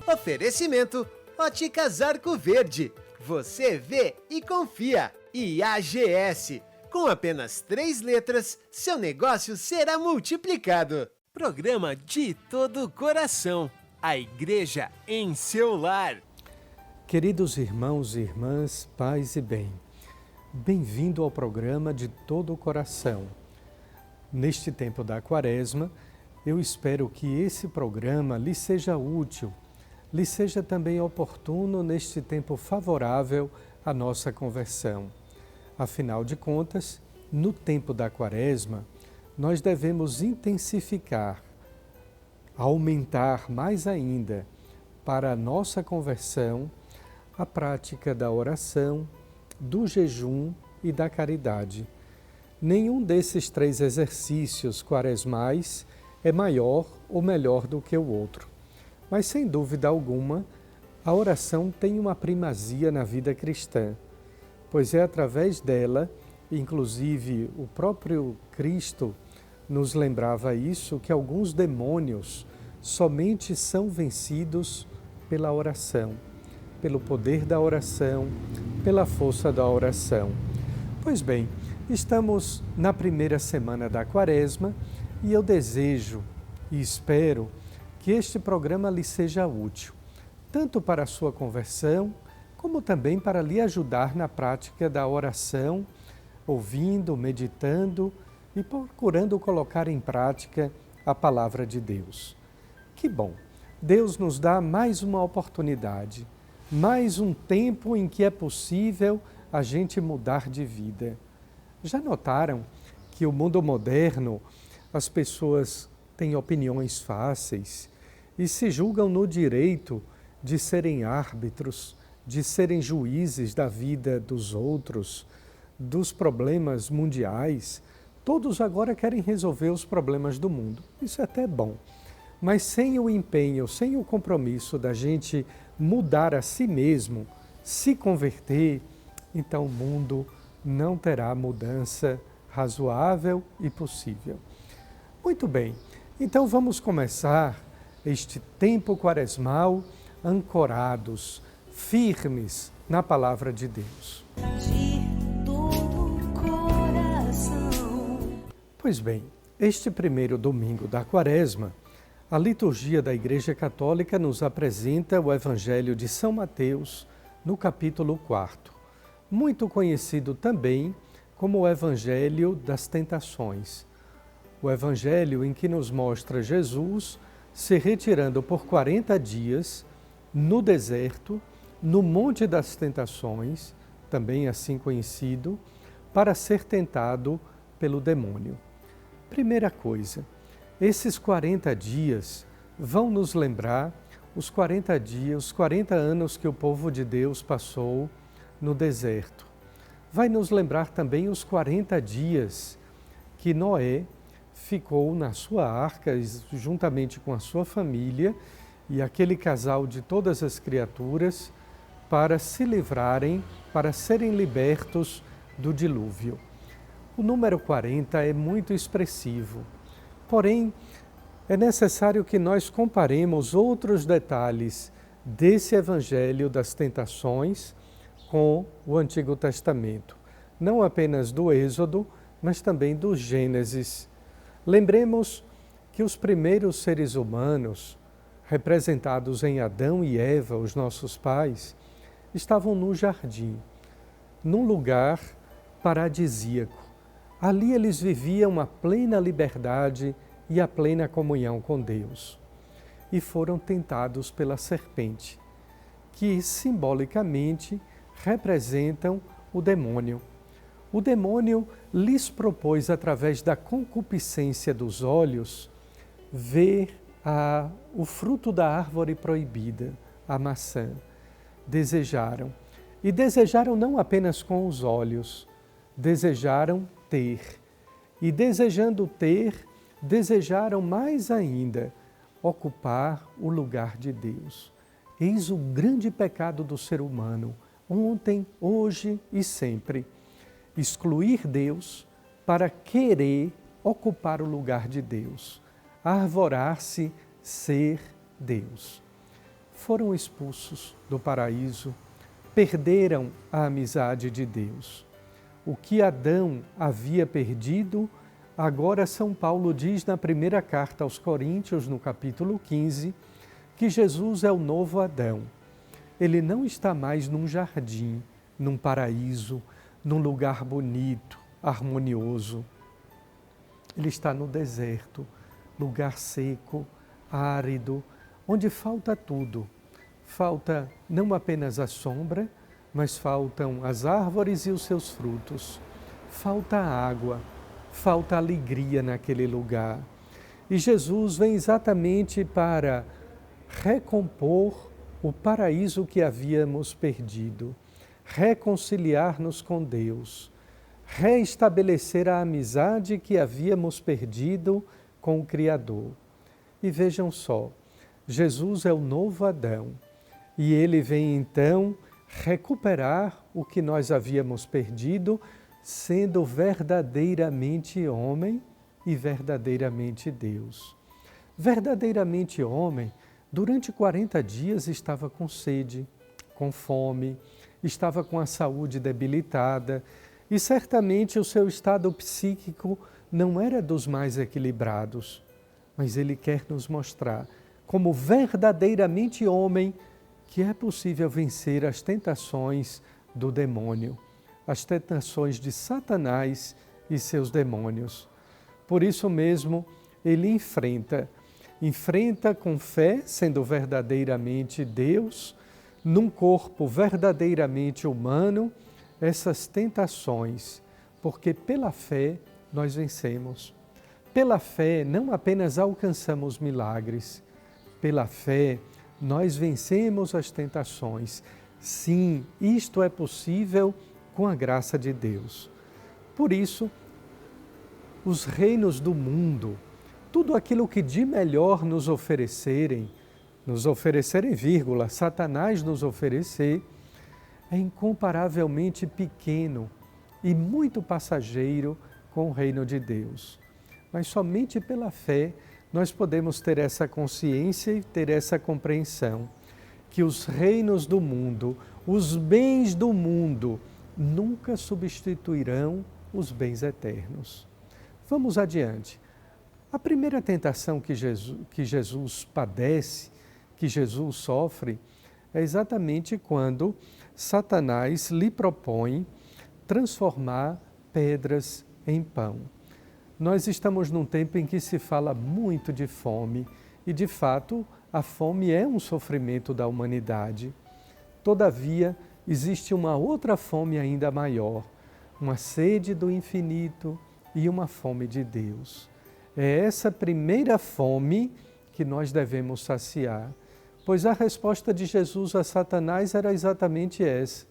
Oferecimento Óticas Arco Verde. Você vê e confia. E AGS. Com apenas 3 letras, seu negócio será multiplicado. Programa De Todo o Coração. A Igreja em seu lar. Queridos irmãos e irmãs, paz e bem. Bem-vindo ao programa De Todo o Coração. Neste tempo da Quaresma, eu espero que esse programa lhe seja útil, lhe seja também oportuno neste tempo favorável à nossa conversão. Afinal de contas, no tempo da Quaresma, nós devemos intensificar, aumentar mais ainda para a nossa conversão a prática da oração, do jejum e da caridade. Nenhum desses 3 exercícios quaresmais é maior ou melhor do que o outro. Mas, sem dúvida alguma, a oração tem uma primazia na vida cristã, pois é através dela, inclusive o próprio Cristo nos lembrava isso, que alguns demônios somente são vencidos pela oração, pelo poder da oração, pela força da oração. Pois bem, estamos na primeira semana da Quaresma e eu desejo e espero que este programa lhe seja útil, tanto para a sua conversão, como também para lhe ajudar na prática da oração, ouvindo, meditando e procurando colocar em prática a palavra de Deus. Que bom! Deus nos dá mais uma oportunidade, mais um tempo em que é possível a gente mudar de vida. Já notaram que o mundo moderno, as pessoas têm opiniões fáceis e se julgam no direito de serem árbitros, de serem juízes da vida dos outros, dos problemas mundiais? Todos agora querem resolver os problemas do mundo. Isso é até bom. Mas sem o empenho, sem o compromisso da gente mudar a si mesmo, se converter, então o mundo não terá mudança razoável e possível. Muito bem, então vamos começar este tempo quaresmal ancorados, firmes na palavra de Deus. De todo o coração. Pois bem, este primeiro domingo da Quaresma, a liturgia da Igreja Católica nos apresenta o Evangelho de São Mateus, no capítulo 4, muito conhecido também como o Evangelho das Tentações. O Evangelho em que nos mostra Jesus se retirando por 40 dias no deserto, no Monte das Tentações, também assim conhecido, para ser tentado pelo demônio. Primeira coisa, esses 40 dias vão nos lembrar os 40 dias, os 40 anos que o povo de Deus passou no deserto. Vai nos lembrar também os 40 dias que Noé ficou na sua arca, juntamente com a sua família e aquele casal de todas as criaturas, para se livrarem, para serem libertos do dilúvio. O número 40 é muito expressivo, porém é necessário que nós comparemos outros detalhes desse Evangelho das Tentações com o Antigo Testamento, não apenas do Êxodo, mas também do Gênesis. Lembremos que os primeiros seres humanos, representados em Adão e Eva, os nossos pais, estavam no jardim, num lugar paradisíaco. Ali eles viviam a plena liberdade e a plena comunhão com Deus. E foram tentados pela serpente, que simbolicamente representam o demônio. O demônio lhes propôs, através da concupiscência dos olhos, ver o fruto da árvore proibida, a maçã. Desejaram. E desejaram não apenas com os olhos, desejaram ter. E desejando ter, desejaram mais ainda ocupar o lugar de Deus. Eis o grande pecado do ser humano, ontem, hoje e sempre. Excluir Deus para querer ocupar o lugar de Deus, arvorar-se ser Deus. foram expulsos do paraíso, perderam a amizade de Deus. O que Adão havia perdido, agora São Paulo diz na primeira carta aos Coríntios, no capítulo 15, que Jesus é o novo Adão. Ele não está mais num jardim, num paraíso, num lugar bonito, harmonioso. Ele está no deserto, lugar seco, árido, onde falta tudo. Falta não apenas a sombra, mas faltam as árvores e os seus frutos. Falta água, falta alegria naquele lugar. E Jesus vem exatamente para recompor o paraíso que havíamos perdido, reconciliar-nos com Deus, reestabelecer a amizade que havíamos perdido com o Criador. E vejam só, Jesus é o novo Adão e ele vem então recuperar o que nós havíamos perdido, sendo verdadeiramente homem e verdadeiramente Deus. Verdadeiramente homem, durante 40 dias estava com sede, com fome, estava com a saúde debilitada e certamente o seu estado psíquico não era dos mais equilibrados. Mas ele quer nos mostrar, como verdadeiramente homem, que é possível vencer as tentações do demônio, as tentações de Satanás e seus demônios. Por isso mesmo, ele enfrenta com fé, sendo verdadeiramente Deus, num corpo verdadeiramente humano, essas tentações, porque pela fé nós vencemos. Pela fé não apenas alcançamos milagres, pela fé nós vencemos as tentações. Sim, isto é possível com a graça de Deus. Por isso, os reinos do mundo, tudo aquilo que de melhor nos oferecerem, Satanás nos oferecer, é incomparavelmente pequeno e muito passageiro com o reino de Deus. Mas somente pela fé nós podemos ter essa consciência e ter essa compreensão que os reinos do mundo, os bens do mundo, nunca substituirão os bens eternos. Vamos adiante. A primeira tentação que Jesus padece, que Jesus sofre, é exatamente quando Satanás lhe propõe transformar pedras em pão. Nós estamos num tempo em que se fala muito de fome e, de fato, a fome é um sofrimento da humanidade. Todavia, existe uma outra fome ainda maior, uma sede do infinito e uma fome de Deus. É essa primeira fome que nós devemos saciar, pois a resposta de Jesus a Satanás era exatamente essa: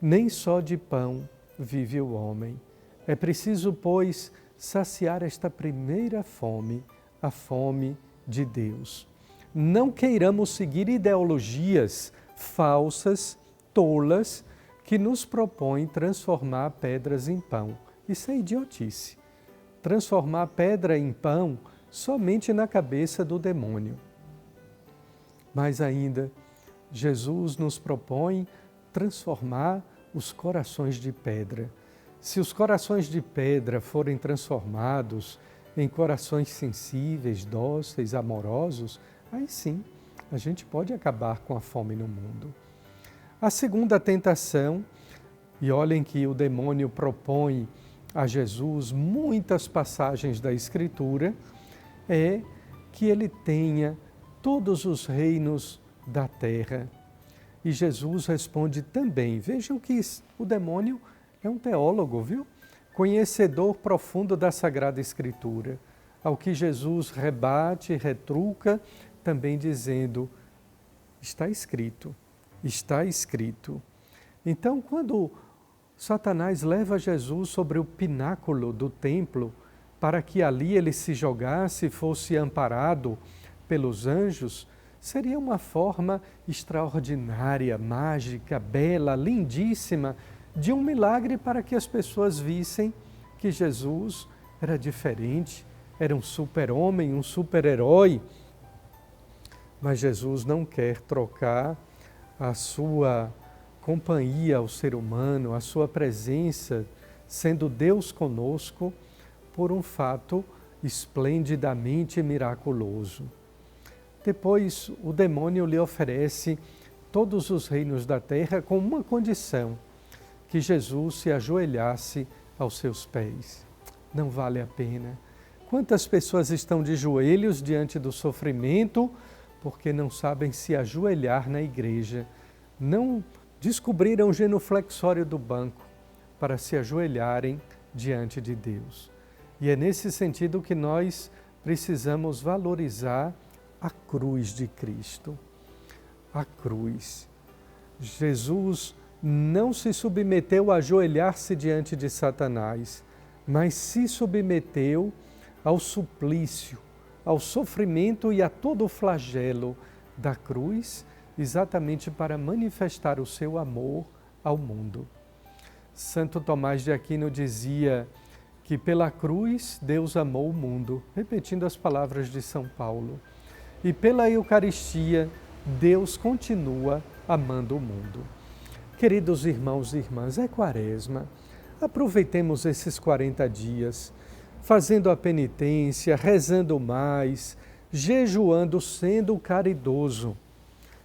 nem só de pão vive o homem. É preciso, pois, saciar esta primeira fome, a fome de Deus. Não queiramos seguir ideologias falsas, tolas, que nos propõem transformar pedras em pão. Isso é idiotice. Transformar pedra em pão somente na cabeça do demônio. Mas ainda, Jesus nos propõe transformar os corações de pedra. Se os corações de pedra forem transformados em corações sensíveis, dóceis, amorosos, aí sim, a gente pode acabar com a fome no mundo. A segunda tentação, e olhem que o demônio propõe a Jesus muitas passagens da Escritura, é que ele tenha todos os reinos da terra. E Jesus responde também. Vejam que o demônio é um teólogo, viu? Conhecedor profundo da Sagrada Escritura, ao que Jesus rebate, retruca, também dizendo: está escrito, está escrito. Então, quando Satanás leva Jesus sobre o pináculo do templo, para que ali ele se jogasse e fosse amparado pelos anjos, seria uma forma extraordinária, mágica, bela, lindíssima, de um milagre para que as pessoas vissem que Jesus era diferente, era um super-homem, um super-herói. Mas Jesus não quer trocar a sua companhia ao ser humano, a sua presença, sendo Deus conosco, por um fato esplendidamente miraculoso. Depois, o demônio lhe oferece todos os reinos da terra com uma condição, que Jesus se ajoelhasse aos seus pés. Não vale a pena. Quantas pessoas estão de joelhos diante do sofrimento porque não sabem se ajoelhar na igreja, não descobriram o genuflexório do banco para se ajoelharem diante de Deus. E é nesse sentido que nós precisamos valorizar a cruz de Cristo. A cruz. Jesus não se submeteu a ajoelhar-se diante de Satanás, mas se submeteu ao suplício, ao sofrimento e a todo o flagelo da cruz, exatamente para manifestar o seu amor ao mundo. Santo Tomás de Aquino dizia que pela cruz Deus amou o mundo, repetindo as palavras de São Paulo. E pela Eucaristia, Deus continua amando o mundo. Queridos irmãos e irmãs, é Quaresma. Aproveitemos esses 40 dias, fazendo a penitência, rezando mais, jejuando, sendo caridoso.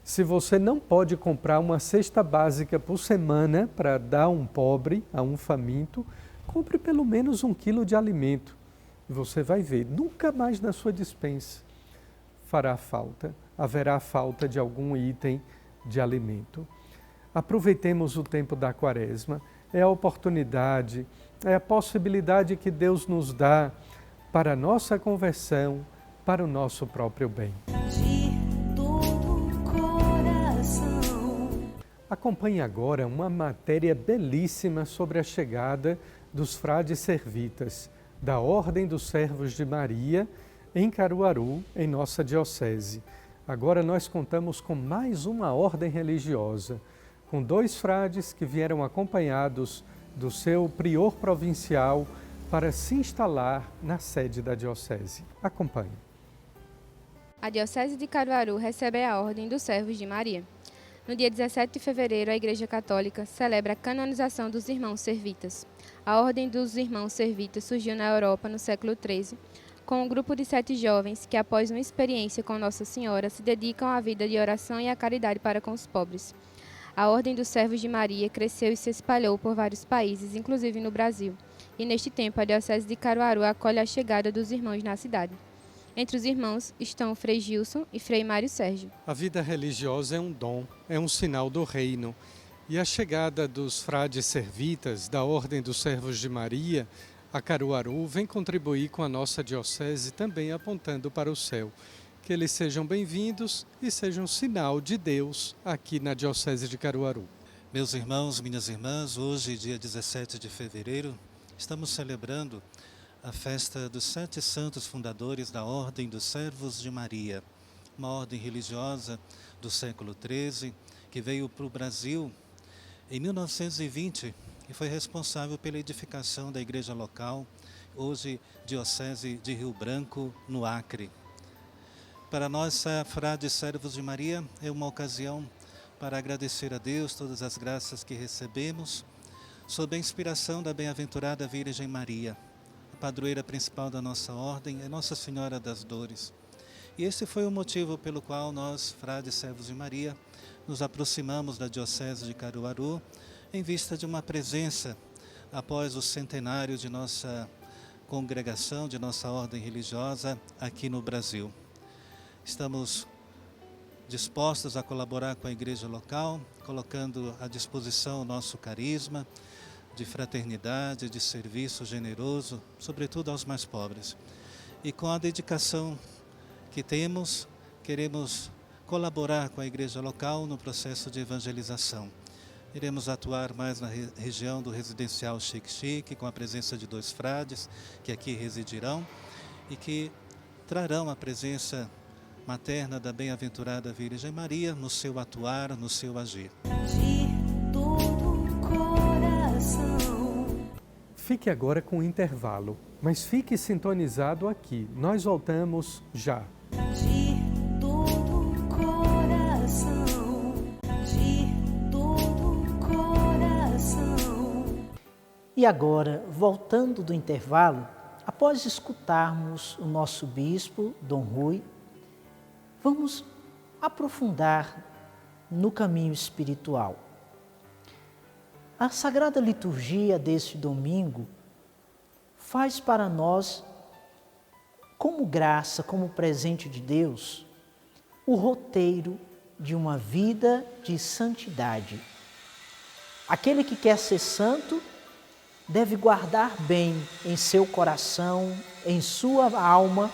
Se você não pode comprar uma cesta básica por semana para dar a um pobre, a um faminto, compre pelo menos 1 quilo de alimento. Você vai ver, nunca mais na sua despensa fará falta, haverá falta de algum item de alimento. Aproveitemos o tempo da Quaresma, é a oportunidade, é a possibilidade que Deus nos dá para a nossa conversão, para o nosso próprio bem. De todo coração. Acompanhe agora uma matéria belíssima sobre a chegada dos frades servitas da Ordem dos Servos de Maria em Caruaru, em nossa diocese. Agora nós contamos com mais uma ordem religiosa, com 2 frades que vieram acompanhados do seu prior provincial para se instalar na sede da diocese. Acompanhe. A Diocese de Caruaru recebe a Ordem dos Servos de Maria. No dia 17 de fevereiro, a Igreja Católica celebra a canonização dos irmãos servitas. A Ordem dos Irmãos Servitas surgiu na Europa no século XIII, com um grupo de 7 jovens que, após uma experiência com Nossa Senhora, se dedicam à vida de oração e à caridade para com os pobres. A Ordem dos Servos de Maria cresceu e se espalhou por vários países, inclusive no Brasil. E neste tempo, a Diocese de Caruaru acolhe a chegada dos irmãos na cidade. Entre os irmãos estão Frei Gilson e Frei Mário Sérgio. A vida religiosa é um dom, é um sinal do reino. E a chegada dos frades servitas da Ordem dos Servos de Maria a Caruaru vem contribuir com a nossa diocese também apontando para o céu. Que eles sejam bem-vindos e sejam um sinal de Deus aqui na diocese de Caruaru. Meus irmãos, minhas irmãs, hoje, dia 17 de fevereiro, estamos celebrando a festa dos 7 santos fundadores da Ordem dos Servos de Maria, uma ordem religiosa do século XIII que veio para o Brasil em 1920 e foi responsável pela edificação da igreja local, hoje Diocese de Rio Branco, no Acre. Para nós, frades servos de Maria, é uma ocasião para agradecer a Deus todas as graças que recebemos, sob a inspiração da bem-aventurada Virgem Maria. A padroeira principal da nossa ordem é Nossa Senhora das Dores. E esse foi o motivo pelo qual nós, frades servos de Maria, nos aproximamos da Diocese de Caruaru, em vista de uma presença, após o centenário de nossa congregação, de nossa ordem religiosa aqui no Brasil. Estamos dispostos a colaborar com a igreja local, colocando à disposição o nosso carisma de fraternidade, de serviço generoso, sobretudo aos mais pobres. E com a dedicação que temos, queremos colaborar com a igreja local no processo de evangelização. Iremos atuar mais na região do residencial Xique-Xique, com a presença de 2 frades que aqui residirão e que trarão a presença materna da bem-aventurada Virgem Maria no seu atuar, no seu agir. De todo coração. Fique agora com o intervalo, mas fique sintonizado aqui. Nós voltamos já. De todo E agora, voltando do intervalo, após escutarmos o nosso bispo, Dom Rui, vamos aprofundar no caminho espiritual. A Sagrada Liturgia deste domingo faz para nós, como graça, como presente de Deus, o roteiro de uma vida de santidade. Aquele que quer ser santo deve guardar bem em seu coração, em sua alma,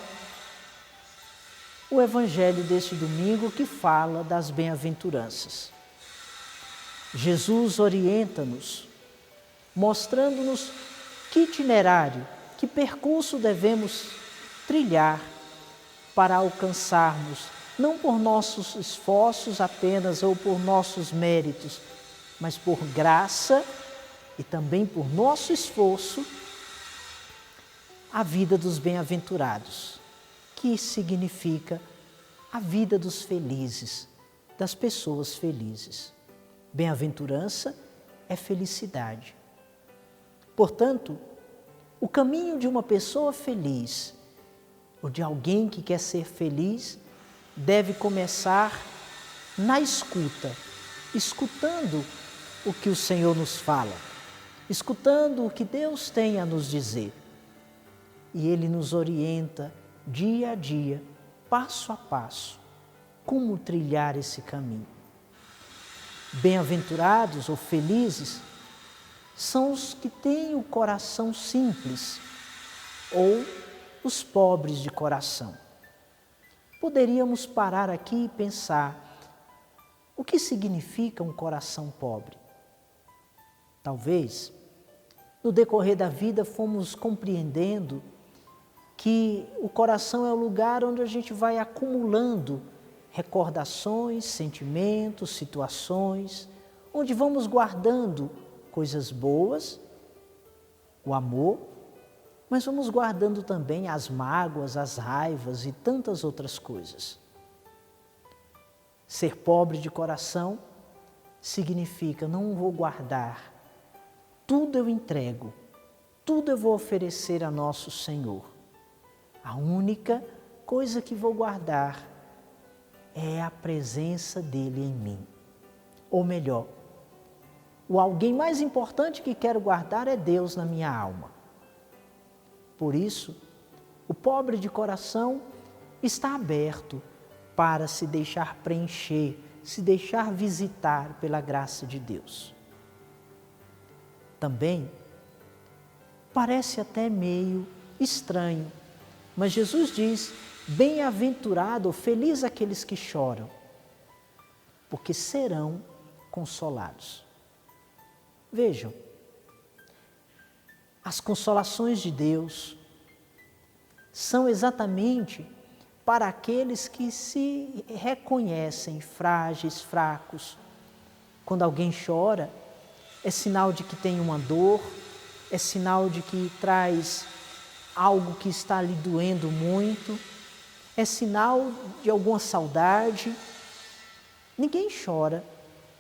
o Evangelho deste domingo que fala das bem-aventuranças. Jesus orienta-nos, mostrando-nos que itinerário, que percurso devemos trilhar para alcançarmos, não por nossos esforços apenas ou por nossos méritos, mas por graça e também por nosso esforço, a vida dos bem-aventurados, que significa a vida dos felizes, das pessoas felizes. Bem-aventurança é felicidade. Portanto, o caminho de uma pessoa feliz, ou de alguém que quer ser feliz, deve começar na escuta, escutando o que o Senhor nos fala, escutando o que Deus tem a nos dizer. E Ele nos orienta dia a dia, passo a passo, como trilhar esse caminho. Bem-aventurados ou felizes são os que têm o coração simples ou os pobres de coração. Poderíamos parar aqui e pensar o que significa um coração pobre. Talvez, no decorrer da vida, fomos compreendendo que o coração é o lugar onde a gente vai acumulando recordações, sentimentos, situações, onde vamos guardando coisas boas, o amor, mas vamos guardando também as mágoas, as raivas e tantas outras coisas. Ser pobre de coração significa não vou guardar, tudo eu entrego, tudo eu vou oferecer a nosso Senhor. A única coisa que vou guardar é a presença dele em mim. Ou melhor, o alguém mais importante que quero guardar é Deus na minha alma. Por isso, o pobre de coração está aberto para se deixar preencher, se deixar visitar pela graça de Deus. Também parece até meio estranho, mas Jesus diz: bem-aventurado ou feliz aqueles que choram, porque serão consolados. Vejam, as consolações de Deus são exatamente para aqueles que se reconhecem frágeis, fracos. Quando alguém chora, é sinal de que tem uma dor, é sinal de que traz algo que está lhe doendo muito, é sinal de alguma saudade. Ninguém chora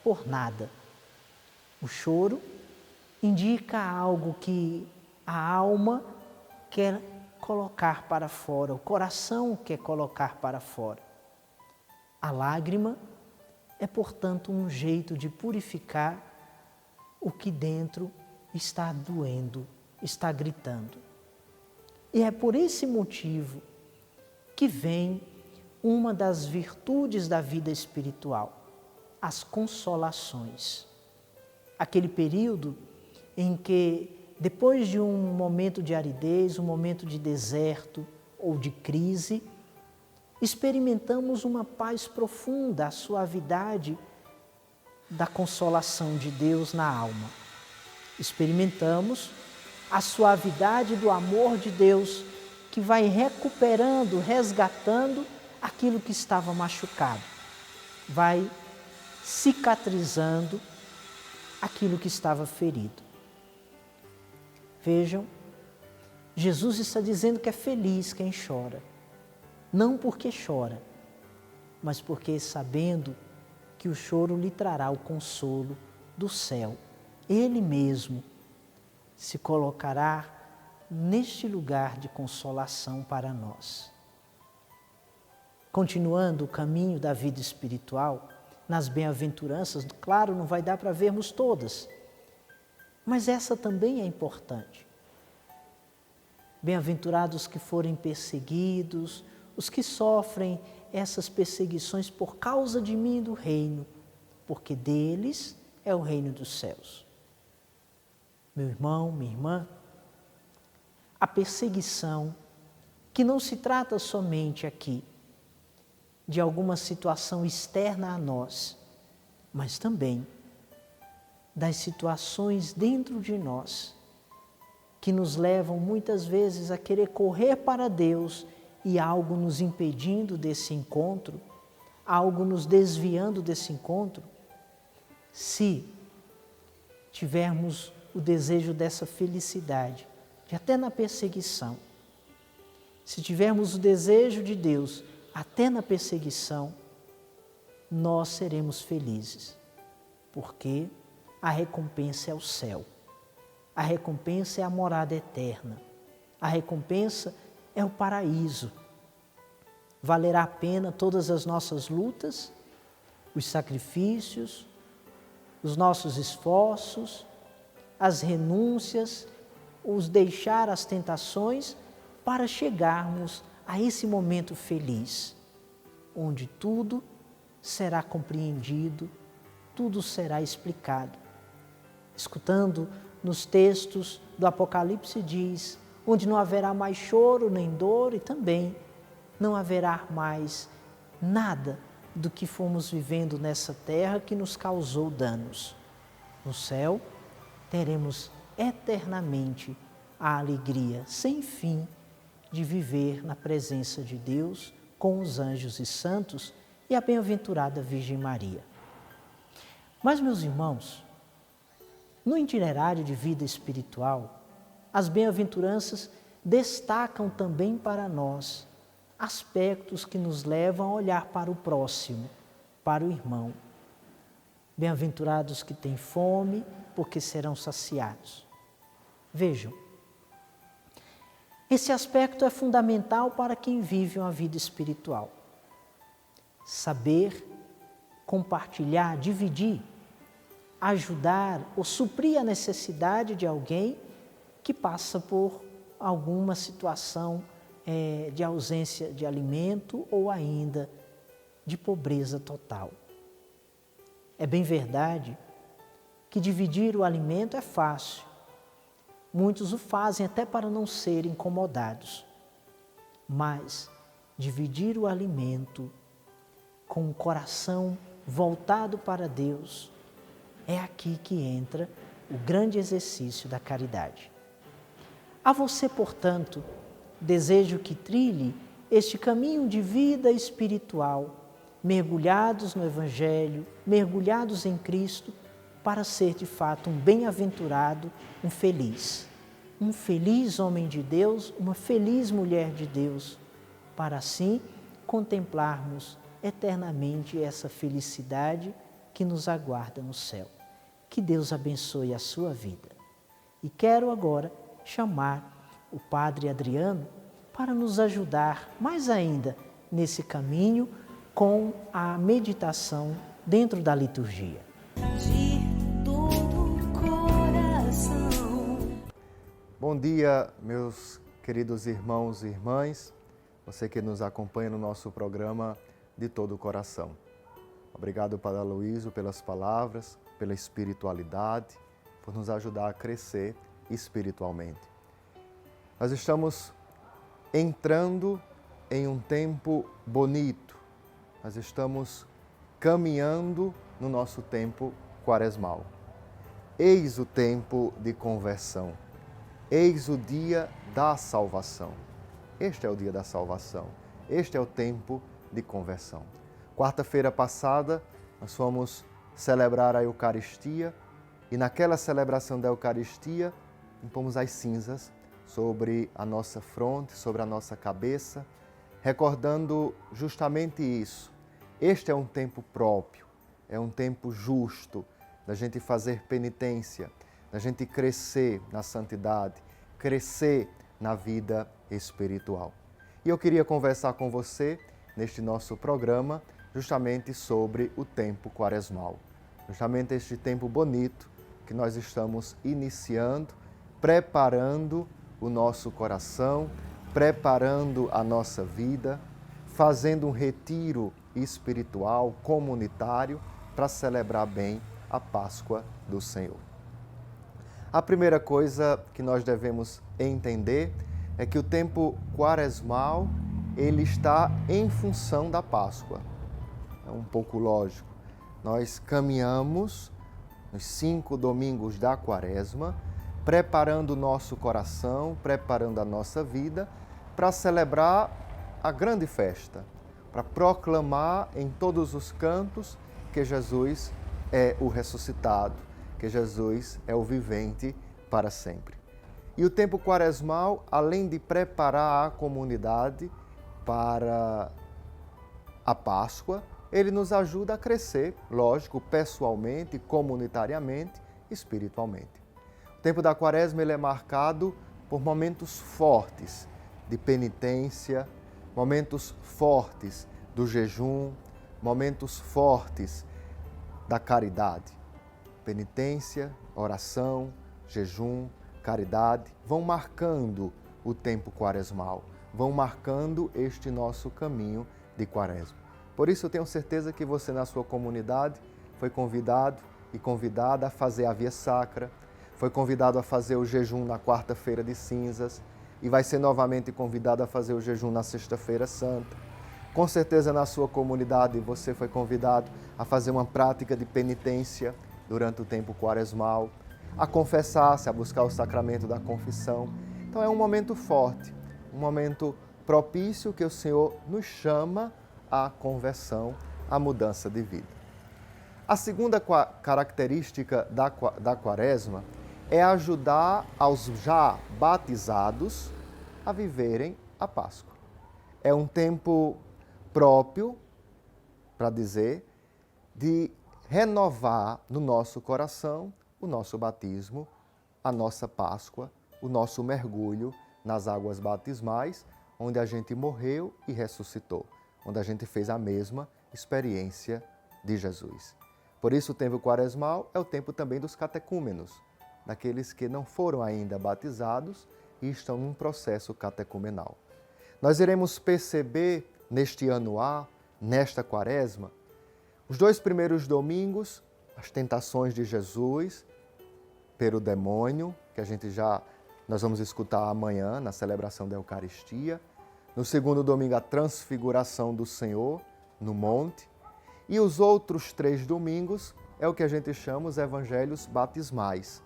por nada. O choro indica algo que a alma quer colocar para fora, o coração quer colocar para fora. A lágrima é, portanto, um jeito de purificar o que dentro está doendo, está gritando. E é por esse motivo que vem uma das virtudes da vida espiritual, as consolações. Aquele período em que, depois de um momento de aridez, um momento de deserto ou de crise, experimentamos uma paz profunda, a suavidade da consolação de Deus na alma. Experimentamos a suavidade do amor de Deus que vai recuperando, resgatando aquilo que estava machucado. Vai cicatrizando aquilo que estava ferido. Vejam, Jesus está dizendo que é feliz quem chora. Não porque chora, mas porque sabendo que o choro lhe trará o consolo do céu. Ele mesmo se colocará neste lugar de consolação para nós. Continuando o caminho da vida espiritual, nas bem-aventuranças, claro, não vai dar para vermos todas, mas essa também é importante. Bem-aventurados que forem perseguidos, os que sofrem essas perseguições por causa de mim e do reino, porque deles é o reino dos céus. Meu irmão, minha irmã, a perseguição, que não se trata somente aqui de alguma situação externa a nós, mas também das situações dentro de nós, que nos levam muitas vezes a querer correr para Deus e algo nos impedindo desse encontro, algo nos desviando desse encontro. Se tivermos o desejo dessa felicidade, de até na perseguição, se tivermos o desejo de Deus até na perseguição, nós seremos felizes, porque a recompensa é o céu, a recompensa é a morada eterna, a recompensa é o paraíso. Valerá a pena todas as nossas lutas, os sacrifícios, os nossos esforços, as renúncias, os deixar as tentações para chegarmos a esse momento feliz, onde tudo será compreendido, tudo será explicado. Escutando nos textos do Apocalipse diz, onde não haverá mais choro nem dor e também não haverá mais nada do que fomos vivendo nessa terra que nos causou danos. No céu, teremos eternamente a alegria sem fim de viver na presença de Deus com os anjos e santos e a bem-aventurada Virgem Maria. Mas, meus irmãos, no itinerário de vida espiritual, as bem-aventuranças destacam também para nós aspectos que nos levam a olhar para o próximo, para o irmão. Bem-aventurados que têm fome, porque serão saciados. Vejam, esse aspecto é fundamental para quem vive uma vida espiritual. Saber compartilhar, dividir, ajudar ou suprir a necessidade de alguém que passa por alguma situação de ausência de alimento ou ainda de pobreza total. É bem verdade que dividir o alimento é fácil. Muitos o fazem até para não serem incomodados. Mas dividir o alimento com o coração voltado para Deus, é aqui que entra o grande exercício da caridade. A você, portanto, desejo que trilhe este caminho de vida espiritual, mergulhados no Evangelho, mergulhados em Cristo, para ser de fato um bem-aventurado, um feliz homem de Deus, uma feliz mulher de Deus, para assim contemplarmos eternamente essa felicidade que nos aguarda no céu. Que Deus abençoe a sua vida. E quero agora chamar o Padre Adriano para nos ajudar mais ainda nesse caminho com a meditação dentro da liturgia. De todo o coração. Bom dia, meus queridos irmãos e irmãs, você que nos acompanha no nosso programa De Todo o Coração. Obrigado, Padre Aloísio, pelas palavras, pela espiritualidade, por nos ajudar a crescer espiritualmente. Nós estamos entrando em um tempo bonito, nós estamos caminhando no nosso tempo quaresmal. Eis o tempo de conversão, eis o dia da salvação. Este é o dia da salvação, este é o tempo de conversão. Quarta-feira passada, nós fomos celebrar a Eucaristia e naquela celebração da Eucaristia, impomos as cinzas sobre a nossa fronte, sobre a nossa cabeça, recordando justamente isso. Este é um tempo próprio, é um tempo justo da gente fazer penitência, da gente crescer na santidade, crescer na vida espiritual. E eu queria conversar com você neste nosso programa justamente sobre o tempo quaresmal. Justamente este tempo bonito que nós estamos iniciando, preparando o nosso coração, preparando a nossa vida, fazendo um retiro espiritual, comunitário, para celebrar bem a Páscoa do Senhor. A primeira coisa que nós devemos entender é que o tempo quaresmal, ele está em função da Páscoa. É um pouco lógico. Nós caminhamos nos 5 domingos da Quaresma, preparando o nosso coração, preparando a nossa vida para celebrar a grande festa, para proclamar em todos os cantos que Jesus é o ressuscitado, que Jesus é o vivente para sempre. E o tempo quaresmal, além de preparar a comunidade para a Páscoa, ele nos ajuda a crescer, lógico, pessoalmente, comunitariamente, espiritualmente. O tempo da Quaresma ele é marcado por momentos fortes de penitência, momentos fortes do jejum, momentos fortes da caridade. Penitência, oração, jejum, caridade vão marcando o tempo quaresmal, vão marcando este nosso caminho de Quaresma. Por isso eu tenho certeza que você na sua comunidade foi convidado e convidada a fazer a Via Sacra, foi convidado a fazer o jejum na quarta-feira de cinzas e vai ser novamente convidado a fazer o jejum na sexta-feira santa. Com certeza na sua comunidade você foi convidado a fazer uma prática de penitência durante o tempo quaresmal, a confessar-se, a buscar o sacramento da confissão. Então é um momento forte, um momento propício que o Senhor nos chama à conversão, à mudança de vida. A segunda característica da Quaresma é ajudar aos já batizados a viverem a Páscoa. É um tempo próprio, para dizer, de renovar no nosso coração o nosso batismo, a nossa Páscoa, o nosso mergulho nas águas batismais, onde a gente morreu e ressuscitou, onde a gente fez a mesma experiência de Jesus. Por isso o tempo quaresmal é o tempo também dos catecúmenos, daqueles que não foram ainda batizados e estão num processo catecumenal. Nós iremos perceber neste ano A, nesta Quaresma, os 2 primeiros domingos, as tentações de Jesus pelo demônio, que nós vamos escutar amanhã na celebração da Eucaristia. No segundo domingo, a transfiguração do Senhor no monte. E os outros 3 domingos é o que a gente chama os evangelhos batismais.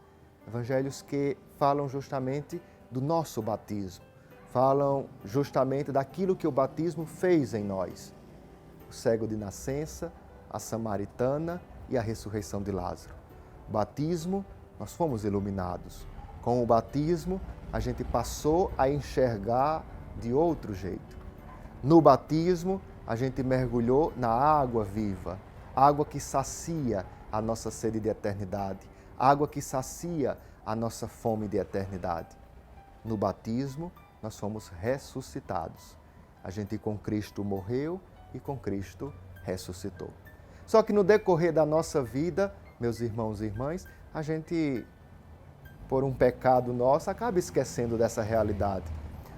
Evangelhos que falam justamente do nosso batismo, falam justamente daquilo que o batismo fez em nós. O cego de nascença, a samaritana e a ressurreição de Lázaro. O batismo, nós fomos iluminados. Com o batismo, a gente passou a enxergar de outro jeito. No batismo, a gente mergulhou na água viva, água que sacia a nossa sede de eternidade, água que sacia a nossa fome de eternidade. No batismo, nós fomos ressuscitados. A gente com Cristo morreu e com Cristo ressuscitou. Só que no decorrer da nossa vida, meus irmãos e irmãs, a gente, por um pecado nosso, acaba esquecendo dessa realidade.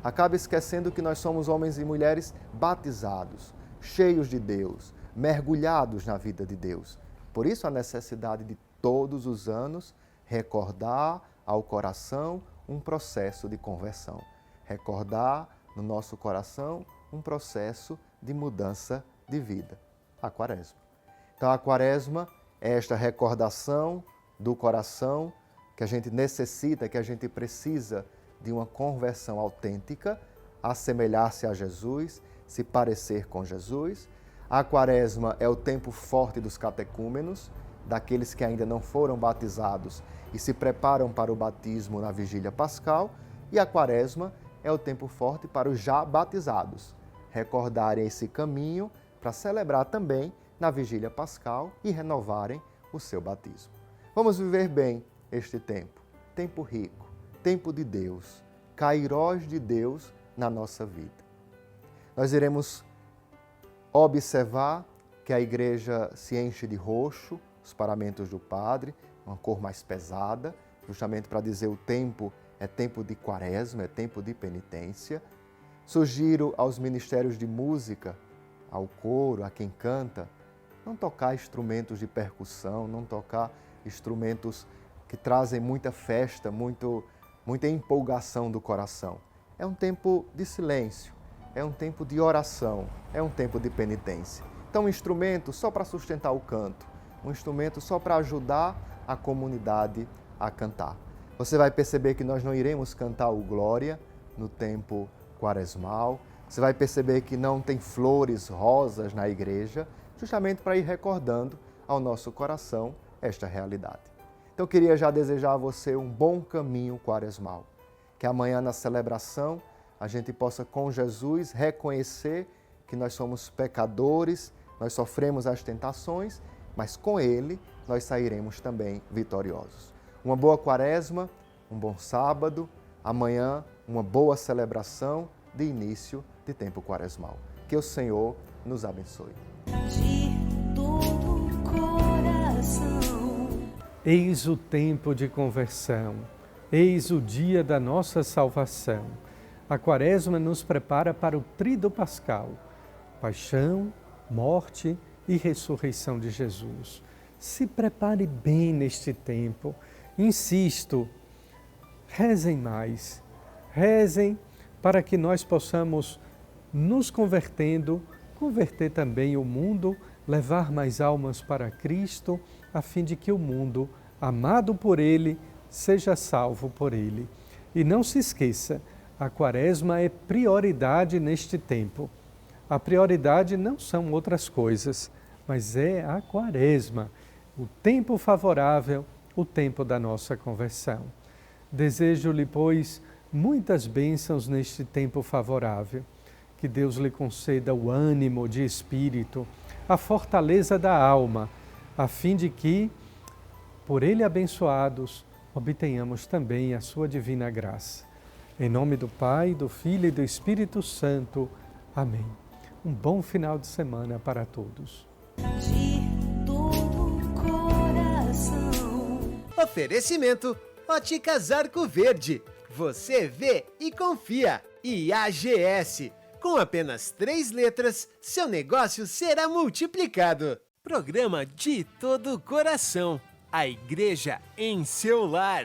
Acaba esquecendo que nós somos homens e mulheres batizados, cheios de Deus, mergulhados na vida de Deus. Por isso a necessidade de todos os anos recordar ao coração um processo de conversão. Recordar no nosso coração um processo de mudança de vida. A Quaresma. Então a Quaresma é esta recordação do coração que a gente necessita, que a gente precisa de uma conversão autêntica, assemelhar-se a Jesus, se parecer com Jesus. A Quaresma é o tempo forte dos catecúmenos, daqueles que ainda não foram batizados e se preparam para o batismo na vigília pascal. E a Quaresma é o tempo forte para os já batizados, recordarem esse caminho para celebrar também na vigília pascal e renovarem o seu batismo. Vamos viver bem este tempo. tempo rico, tempo de Deus, kairós de Deus na nossa vida. Nós iremos observar que a igreja se enche de roxo, os paramentos do padre, uma cor mais pesada, justamente para dizer o tempo é tempo de quaresma, é tempo de penitência. Sugiro aos ministérios de música, ao coro, a quem canta, não tocar instrumentos de percussão, não tocar instrumentos que trazem muita festa, muita empolgação do coração. É um tempo de silêncio, é um tempo de oração, é um tempo de penitência. Então, um instrumento só para sustentar o canto, um instrumento só para ajudar a comunidade a cantar. Você vai perceber que nós não iremos cantar o Glória no tempo quaresmal. Você vai perceber que não tem flores, rosas na igreja, justamente para ir recordando ao nosso coração esta realidade. Então, eu queria já desejar a você um bom caminho quaresmal. Que amanhã, na celebração, a gente possa, com Jesus, reconhecer que nós somos pecadores, nós sofremos as tentações, mas com Ele nós sairemos também vitoriosos. Uma boa quaresma, um bom sábado, amanhã uma boa celebração de início de tempo quaresmal. Que o Senhor nos abençoe. De todo o coração. Eis o tempo de conversão, eis o dia da nossa salvação. A Quaresma nos prepara para o tríduo pascal, paixão, morte e ressurreição de Jesus. Se prepare bem neste tempo. Insisto, rezem mais, rezem para que nós possamos nos convertendo, converter também o mundo, levar mais almas para Cristo, a fim de que o mundo, amado por Ele, seja salvo por Ele. E não se esqueça, a Quaresma é prioridade neste tempo. A prioridade não são outras coisas, mas é a Quaresma, o tempo favorável, o tempo da nossa conversão. Desejo-lhe, pois, muitas bênçãos neste tempo favorável. Que Deus lhe conceda o ânimo de espírito, a fortaleza da alma, a fim de que, por Ele abençoados, obtenhamos também a sua divina graça. Em nome do Pai, do Filho e do Espírito Santo. Amém. Um bom final de semana para todos. De todo o coração. Oferecimento Óticas Arco Verde. Você vê e confia. E AGS. Com apenas 3 letras, seu negócio será multiplicado. Programa De Todo o Coração. A igreja em seu lar.